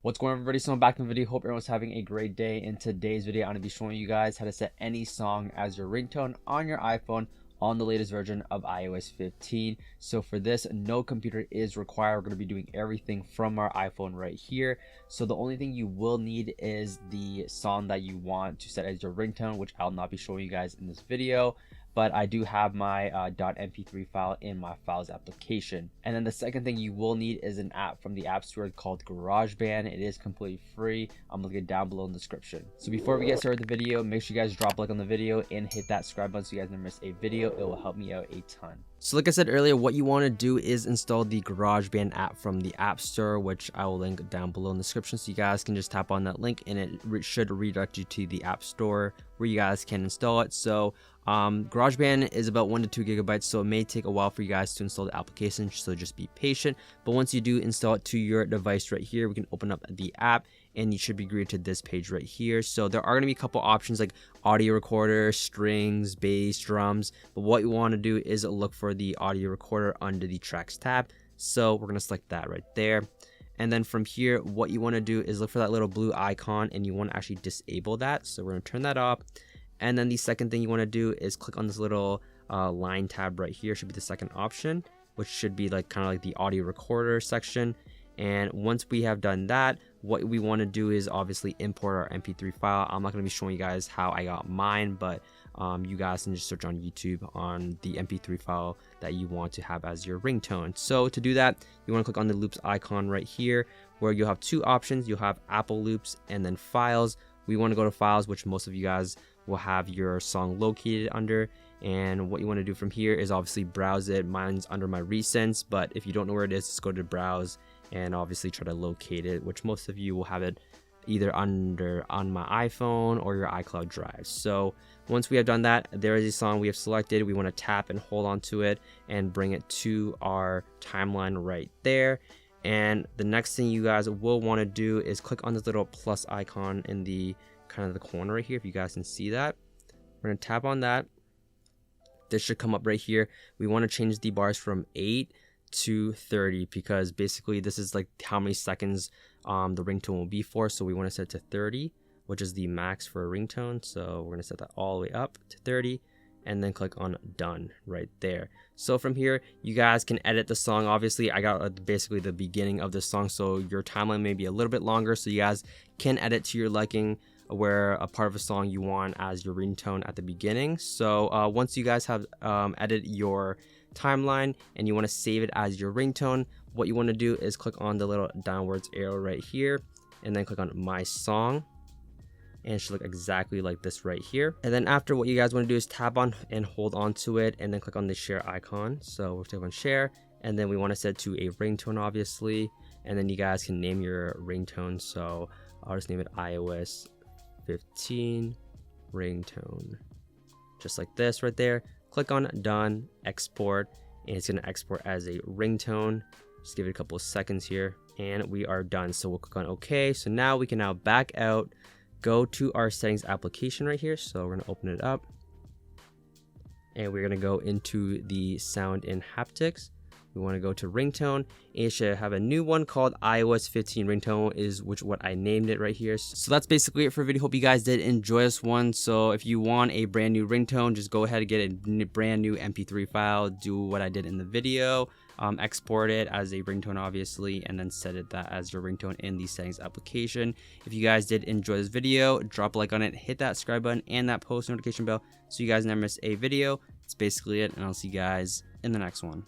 What's going on, everybody? So I'm back in the video. Hope everyone's having a great day. In today's video, I'm going to be showing you guys how to set any song as your ringtone on your iPhone on the latest version of iOS 15. So for this, no computer is required. We're going to be doing everything from our iPhone right here. So the only thing you will need is the song that you want to set as your ringtone, which I'll not be showing you guys in this video. But I do have my .mp3 file in my files application. And then the second thing you will need is an app from the App Store called GarageBand. It is completely free. I'm gonna get down below in the description. So before we get started with the video, make sure you guys drop a like on the video and hit that subscribe button so you guys never miss a video. It will help me out a ton. So like I said earlier, what you want to do is install the GarageBand app from the App Store, which I will link down below in the description, so you guys can just tap on that link and it should redirect you to the App Store where you guys can install it. So GarageBand is about 1 to 2 gigabytes, so it may take a while for you guys to install the application, so just be patient. But once you do install it to your device right here, we can open up the app and you should be greeted to this page right here. So there are going to be a couple options like audio recorder, strings, bass, drums, but what you want to do is look for the audio recorder under the tracks tab. So we're going to select that right there. And then from here, what you want to do is look for that little blue icon and you want to actually disable that. So we're going to turn that off. And then the second thing you want to do is click on this little line tab right here. Should be the second option, which should be like kind of like the audio recorder section. And once we have done that, what we want to do is obviously import our MP3 file. I'm not going to be showing you guys how I got mine, but you guys can just search on YouTube on the MP3 file that you want to have as your ringtone. So to do that, you want to click on the loops icon right here, where you'll have two options. You'll have Apple Loops and then Files. We want to go to Files, which most of you guys will have your song located under. And what you want to do from here is obviously browse it. Mine's under my recents, but if you don't know where it is, just go to browse and obviously try to locate it, which most of you will have it either on my iPhone or your iCloud drive. So once we have done that, there is a song we have selected. We want to tap and hold on to it and bring it to our timeline right there. And the next thing you guys will want to do is click on this little plus icon in the kind of the corner right here, if you guys can see that. We're going to tap on that. This should come up right here. We want to change the bars from 8 to 30 because basically this is like how many seconds the ringtone will be for. So we want to set it to 30, which is the max for a ringtone. So we're going to set that all the way up to 30 and then click on done right there. So from here, you guys can edit the song. Obviously, I got basically the beginning of the song, so your timeline may be a little bit longer, so you guys can edit to your liking where a part of a song you want as your ringtone at the beginning. So once you guys have edited your timeline and you want to save it as your ringtone, what you want to do is click on the little downwards arrow right here and then click on my song, and it should look exactly like this right here. And then after, what you guys want to do is tap on and hold on to it and then click on the share icon. So we'll tap on share, and then we want to set to a ringtone obviously, and then you guys can name your ringtone. So I'll just name it iOS 15 ringtone, just like this right there. Click on done, export, and it's going to export as a ringtone. Just give it a couple of seconds here and we are done. So we'll click on OK. So now we can now back out, go to our settings application right here. So we're going to open it up and we're going to go into the sound and haptics. We want to go to ringtone, and it should have a new one called iOS 15 ringtone, is what I named it right here. So that's basically it for the video. Hope you guys did enjoy this one. So if you want a brand new ringtone, just go ahead and get a brand new MP3 file, do what I did in the video, export it as a ringtone obviously, and then set it that as your ringtone in the settings application. If you guys did enjoy this video, drop a like on it, hit that subscribe button and that post notification bell so you guys never miss a video. That's basically it, and I'll see you guys in the next one.